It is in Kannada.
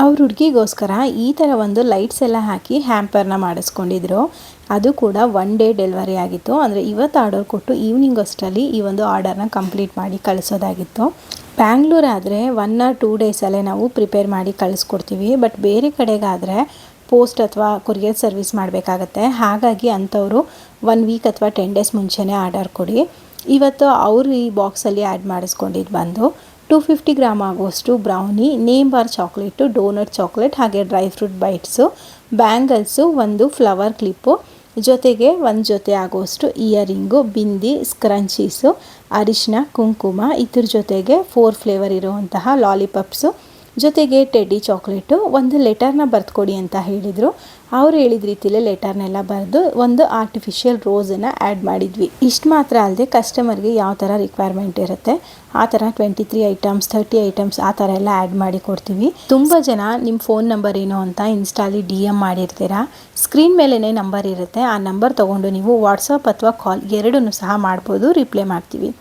ಅವ್ರ ಹುಡುಗಿಗೋಸ್ಕರ ಈ ಥರ ಒಂದು ಲೈಟ್ಸ್ ಎಲ್ಲ ಹಾಕಿ ಹ್ಯಾಂಪರ್ನ ಮಾಡಿಸ್ಕೊಂಡಿದ್ರು. ಅದು ಕೂಡ 1 ಡೇ ಡೆಲಿವರಿ ಆಗಿತ್ತು. ಅಂದರೆ ಇವತ್ತು ಆರ್ಡರ್ ಕೊಟ್ಟು ಈವ್ನಿಂಗ್ ಅಷ್ಟರಲ್ಲಿ ಈ ಒಂದು ಆರ್ಡರ್ನ ಕಂಪ್ಲೀಟ್ ಮಾಡಿ ಕಳಿಸೋದಾಗಿತ್ತು. ಬ್ಯಾಂಗ್ಳೂರಾದರೆ 1 or 2 ಡೇಸಲ್ಲೇ ನಾವು ಪ್ರಿಪೇರ್ ಮಾಡಿ ಕಳಿಸ್ಕೊಡ್ತೀವಿ. ಬಟ್ ಬೇರೆ ಕಡೆಗಾದರೆ ಪೋಸ್ಟ್ ಅಥವಾ ಕೊರಿಯರ್ ಸರ್ವಿಸ್ ಮಾಡಬೇಕಾಗತ್ತೆ. ಹಾಗಾಗಿ ಅಂಥವರು 1 ವೀಕ್ ಅಥವಾ 10 ಡೇಸ್ ಮುಂಚೆನೇ ಆರ್ಡರ್ ಕೊಡಿ. ಇವತ್ತು ಅವರು ಈ ಬಾಕ್ಸಲ್ಲಿ ಆ್ಯಡ್ ಮಾಡಿಸ್ಕೊಂಡಿದ್ದು ಬಂದು 250 ಗ್ರಾಮ್ ಆಗುವಷ್ಟು brownie, name bar chocolate, doughnut chocolate, ಹಾಗೆ ಡ್ರೈ ಫ್ರೂಟ್ ಬೈಟ್ಸು, ಬ್ಯಾಂಗಲ್ಸು, ಒಂದು ಫ್ಲವರ್ ಕ್ಲಿಪ್ಪು, ಜೊತೆಗೆ ಒಂದು ಜೊತೆ ಆಗುವಷ್ಟು ಇಯರಿಂಗು, ಬಿಂದಿ, ಸ್ಕ್ರಂಚೀಸು, ಅರಿಶಿನ, ಕುಂಕುಮ, ಇದ್ರ ಜೊತೆಗೆ 4 ಫ್ಲೇವರ್ ಇರುವಂತಹ ಲಾಲಿಪಾಪ್ಸು, ಜೊತೆಗೆ ಟೆಡ್ಡಿ ಚಾಕ್ಲೇಟು, ಒಂದು ಲೆಟರ್ನ ಬರೆದುಕೊಡಿ ಅಂತ ಹೇಳಿದರು. ಅವ್ರು ಹೇಳಿದ ರೀತಿಯಲ್ಲೇ ಲೆಟರ್ನೆಲ್ಲ ಬರೆದು ಒಂದು ಆರ್ಟಿಫಿಷಿಯಲ್ ರೋಸನ್ನು ಆ್ಯಡ್ ಮಾಡಿದ್ವಿ. ಇಷ್ಟು ಮಾತ್ರ ಅಲ್ಲದೆ ಕಸ್ಟಮರ್ಗೆ ಯಾವ ಥರ ರಿಕ್ವೈರ್ಮೆಂಟ್ ಇರುತ್ತೆ ಆ ಥರ 23 ಐಟಮ್ಸ್ 30 ಐಟಮ್ಸ್ ಆ ಥರ ಎಲ್ಲ ಆ್ಯಡ್ ಮಾಡಿ ಕೊಡ್ತೀವಿ. ತುಂಬ ಜನ ನಿಮ್ಮ ಫೋನ್ ನಂಬರ್ ಏನು ಅಂತ ಇನ್ಸ್ಟಾಲಿ DM ಮಾಡಿರ್ತೀರಾ. ಸ್ಕ್ರೀನ್ ಮೇಲೇ ನಂಬರ್ ಇರುತ್ತೆ. ಆ ನಂಬರ್ ತೊಗೊಂಡು ನೀವು ವಾಟ್ಸಪ್ ಅಥವಾ ಕಾಲ್ ಎರಡನ್ನೂ ಸಹ ಮಾಡ್ಬೋದು. ರಿಪ್ಲೈ ಮಾಡ್ತೀವಿ.